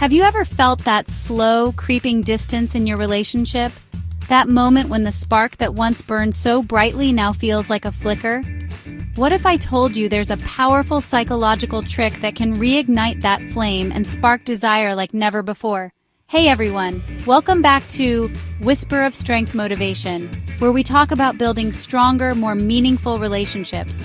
Have you ever felt that slow, creeping distance in your relationship? That moment when the spark that once burned so brightly now feels like a flicker? What if I told you there's a powerful psychological trick that can reignite that flame and spark desire like never before? Hey everyone, welcome back to Whisper of Strength Motivation, where we talk about building stronger, more meaningful relationships.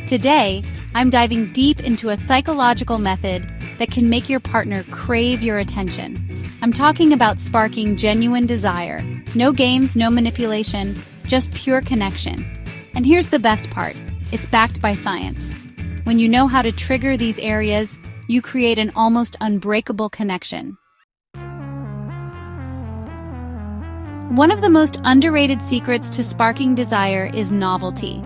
Today, I'm diving deep into a psychological method that can make your partner crave your attention. I'm talking about sparking genuine desire. No games, no manipulation, just pure connection. And here's the best part. It's backed by science. When you know how to trigger these areas, you create an almost unbreakable connection. One of the most underrated secrets to sparking desire is novelty.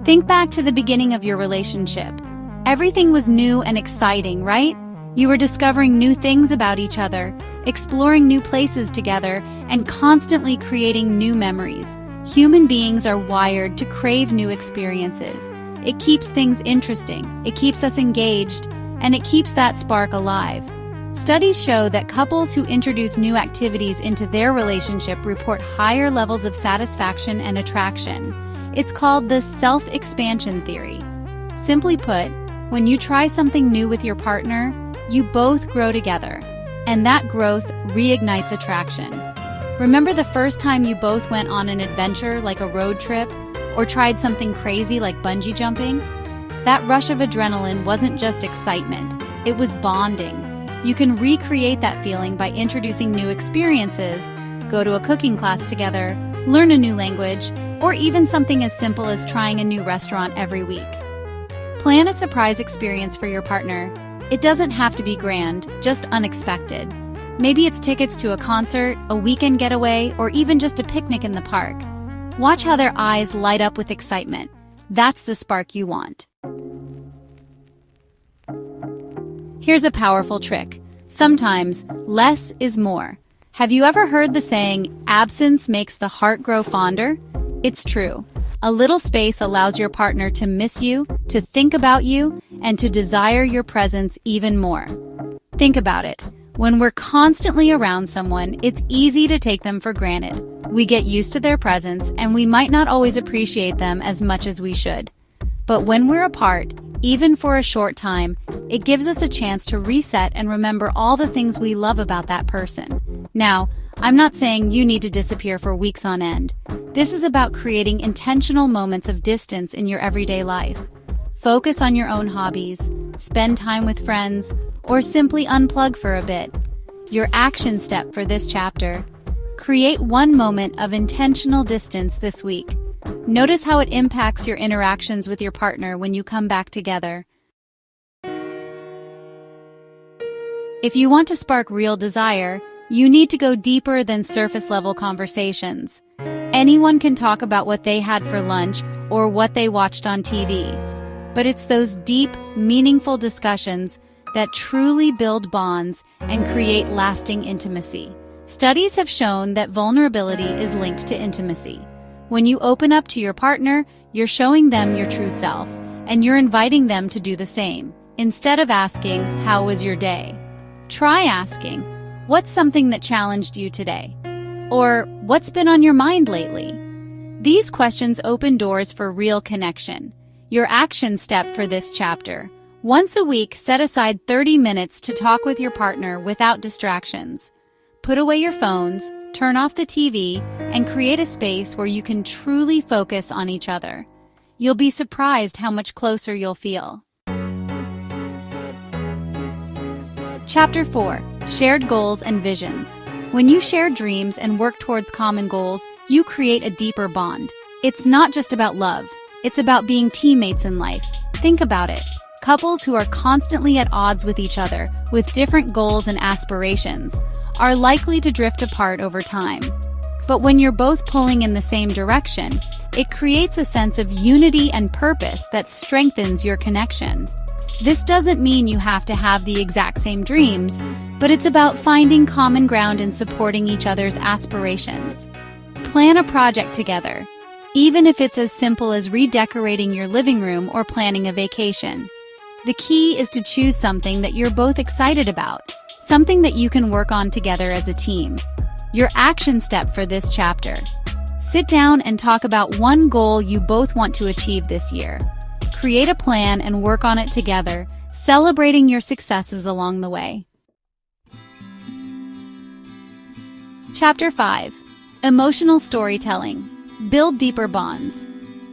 Think back to the beginning of your relationship. Everything was new and exciting, right? You were discovering new things about each other, exploring new places together, and constantly creating new memories. Human beings are wired to crave new experiences. It keeps things interesting, it keeps us engaged, and it keeps that spark alive. Studies show that couples who introduce new activities into their relationship report higher levels of satisfaction and attraction. It's called the self-expansion theory. Simply put, when you try something new with your partner, you both grow together, and that growth reignites attraction. Remember the first time you both went on an adventure like a road trip, or tried something crazy like bungee jumping? That rush of adrenaline wasn't just excitement, it was bonding. You can recreate that feeling by introducing new experiences, go to a cooking class together, learn a new language, or even something as simple as trying a new restaurant every week. Plan a surprise experience for your partner. It doesn't have to be grand, just unexpected. Maybe it's tickets to a concert, a weekend getaway, or even just a picnic in the park. Watch how their eyes light up with excitement. That's the spark you want. Here's a powerful trick. Sometimes, less is more. Have you ever heard the saying, absence makes the heart grow fonder? It's true. A little space allows your partner to miss you, to think about you, and to desire your presence even more. Think about it. When we're constantly around someone, it's easy to take them for granted. We get used to their presence, and we might not always appreciate them as much as we should. But when we're apart, even for a short time, it gives us a chance to reset and remember all the things we love about that person. Now, I'm not saying you need to disappear for weeks on end. This is about creating intentional moments of distance in your everyday life. Focus on your own hobbies, spend time with friends, or simply unplug for a bit. Your action step for this chapter: create one moment of intentional distance this week. Notice how it impacts your interactions with your partner when you come back together. If you want to spark real desire, you need to go deeper than surface-level conversations. Anyone can talk about what they had for lunch or what they watched on TV. But it's those deep, meaningful discussions that truly build bonds and create lasting intimacy. Studies have shown that vulnerability is linked to intimacy. When you open up to your partner, you're showing them your true self, and you're inviting them to do the same. Instead of asking, "How was your day?" try asking, "What's something that challenged you today?" Or, "What's been on your mind lately?" These questions open doors for real connection. Your action step for this chapter: once a week, set aside 30 minutes to talk with your partner without distractions. Put away your phones, turn off the TV, and create a space where you can truly focus on each other. You'll be surprised how much closer you'll feel. Chapter 4: Shared Goals and Visions. When you share dreams and work towards common goals, you create a deeper bond. It's not just about love, it's about being teammates in life. Think about it. Couples who are constantly at odds with each other, with different goals and aspirations, are likely to drift apart over time. But when you're both pulling in the same direction, it creates a sense of unity and purpose that strengthens your connection. This doesn't mean you have to have the exact same dreams, but it's about finding common ground and supporting each other's aspirations. Plan a project together, even if it's as simple as redecorating your living room or planning a vacation. The key is to choose something that you're both excited about, something that you can work on together as a team. Your action step for this chapter. Sit down and talk about one goal you both want to achieve this year. Create a plan and work on it together, celebrating your successes along the way. Chapter 5. Emotional storytelling. Build deeper bonds.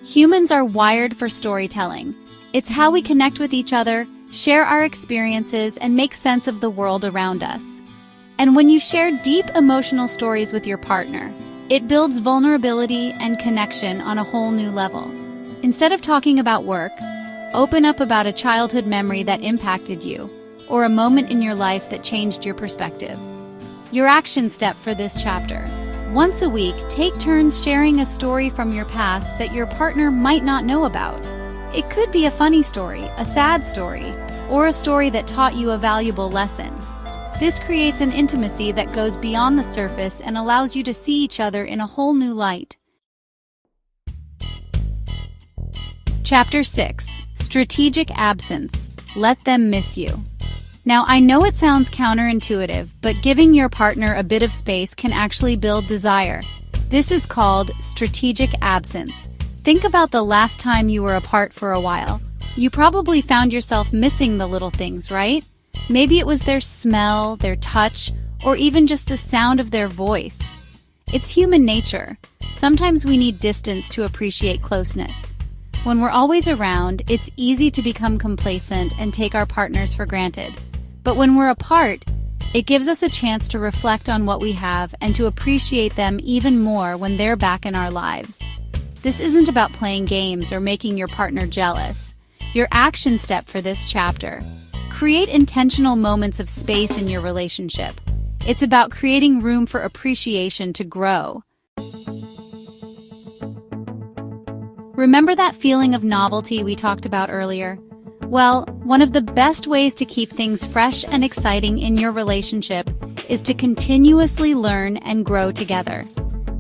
Humans are wired for storytelling. It's how we connect with each other, share our experiences, and make sense of the world around us. And when you share deep emotional stories with your partner, it builds vulnerability and connection on a whole new level. Instead of talking about work, open up about a childhood memory that impacted you, or a moment in your life that changed your perspective. Your action step for this chapter. Once a week, take turns sharing a story from your past that your partner might not know about. It could be a funny story, a sad story, or a story that taught you a valuable lesson. This creates an intimacy that goes beyond the surface and allows you to see each other in a whole new light. Chapter 6. Strategic absence. Let them miss you. Now, I know it sounds counterintuitive, but giving your partner a bit of space can actually build desire. This is called strategic absence. Think about the last time you were apart for a while. You probably found yourself missing the little things, right? Maybe it was their smell, their touch, or even just the sound of their voice. It's human nature. Sometimes we need distance to appreciate closeness. When we're always around, it's easy to become complacent and take our partners for granted. But when we're apart, it gives us a chance to reflect on what we have and to appreciate them even more when they're back in our lives. This isn't about playing games or making your partner jealous. Your action step for this chapter. Create intentional moments of space in your relationship. It's about creating room for appreciation to grow. Remember that feeling of novelty we talked about earlier? Well, one of the best ways to keep things fresh and exciting in your relationship is to continuously learn and grow together.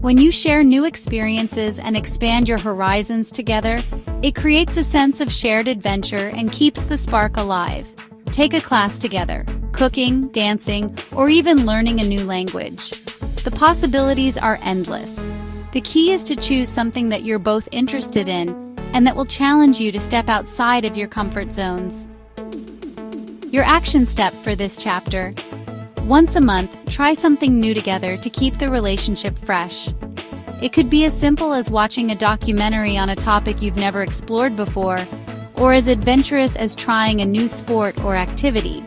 When you share new experiences and expand your horizons together, it creates a sense of shared adventure and keeps the spark alive. Take a class together, cooking, dancing, or even learning a new language. The possibilities are endless. The key is to choose something that you're both interested in and that will challenge you to step outside of your comfort zones. Your action step for this chapter. Once a month, try something new together to keep the relationship fresh. It could be as simple as watching a documentary on a topic you've never explored before, or as adventurous as trying a new sport or activity.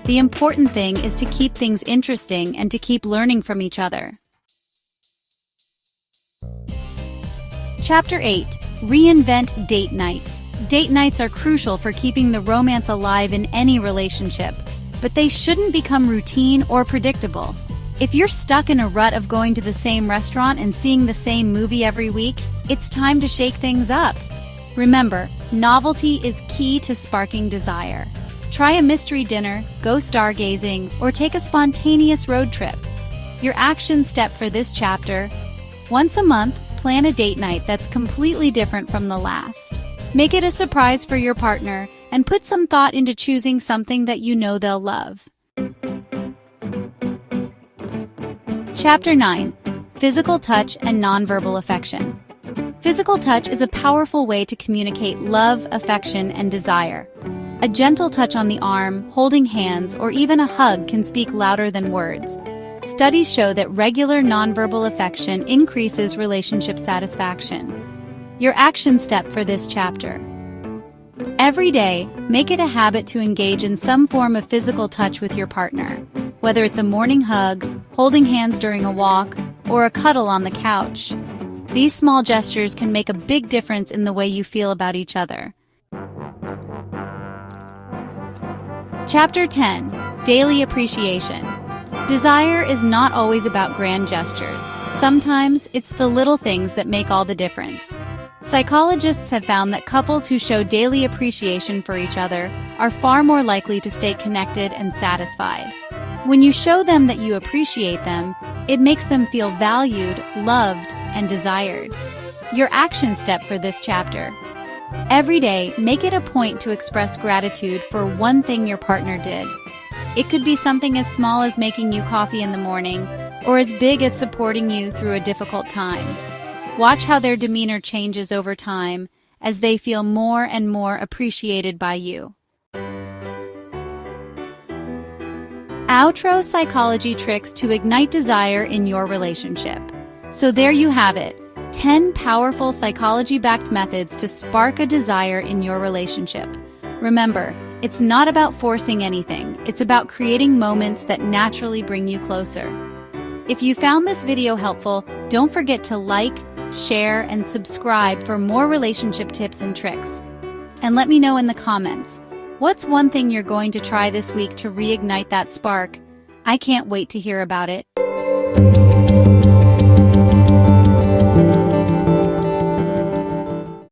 The important thing is to keep things interesting and to keep learning from each other. Chapter 8. Reinvent date night. Date nights are crucial for keeping the romance alive in any relationship, but they shouldn't become routine or predictable. If you're stuck in a rut of going to the same restaurant and seeing the same movie every week, it's time to shake things up. Remember, novelty is key to sparking desire. Try a mystery dinner, go stargazing, or take a spontaneous road trip. Your action step for this chapter. Once a month, plan a date night that's completely different from the last. Make it a surprise for your partner and put some thought into choosing something that you know they'll love. Chapter 9. Physical touch and nonverbal affection. Physical touch is a powerful way to communicate love, affection, and desire. A gentle touch on the arm, holding hands, or even a hug can speak louder than words. Studies show that regular nonverbal affection increases relationship satisfaction. Your action step for this chapter. Every day, make it a habit to engage in some form of physical touch with your partner, whether it's a morning hug, holding hands during a walk, or a cuddle on the couch. These small gestures can make a big difference in the way you feel about each other. Chapter 10. Daily appreciation. Desire is not always about grand gestures. Sometimes it's the little things that make all the difference. Psychologists have found that couples who show daily appreciation for each other are far more likely to stay connected and satisfied. When you show them that you appreciate them, it makes them feel valued, loved, and desired. Your action step for this chapter. Every day, make it a point to express gratitude for one thing your partner did. It could be something as small as making you coffee in the morning, or as big as supporting you through a difficult time. Watch how their demeanor changes over time as they feel more and more appreciated by you. Outro psychology tricks to ignite desire in your relationship. So there you have it, 10 powerful psychology-backed methods to spark a desire in your relationship. Remember, it's not about forcing anything, it's about creating moments that naturally bring you closer. If you found this video helpful, don't forget to like, share, and subscribe for more relationship tips and tricks. And let me know in the comments, what's one thing you're going to try this week to reignite that spark? I can't wait to hear about it.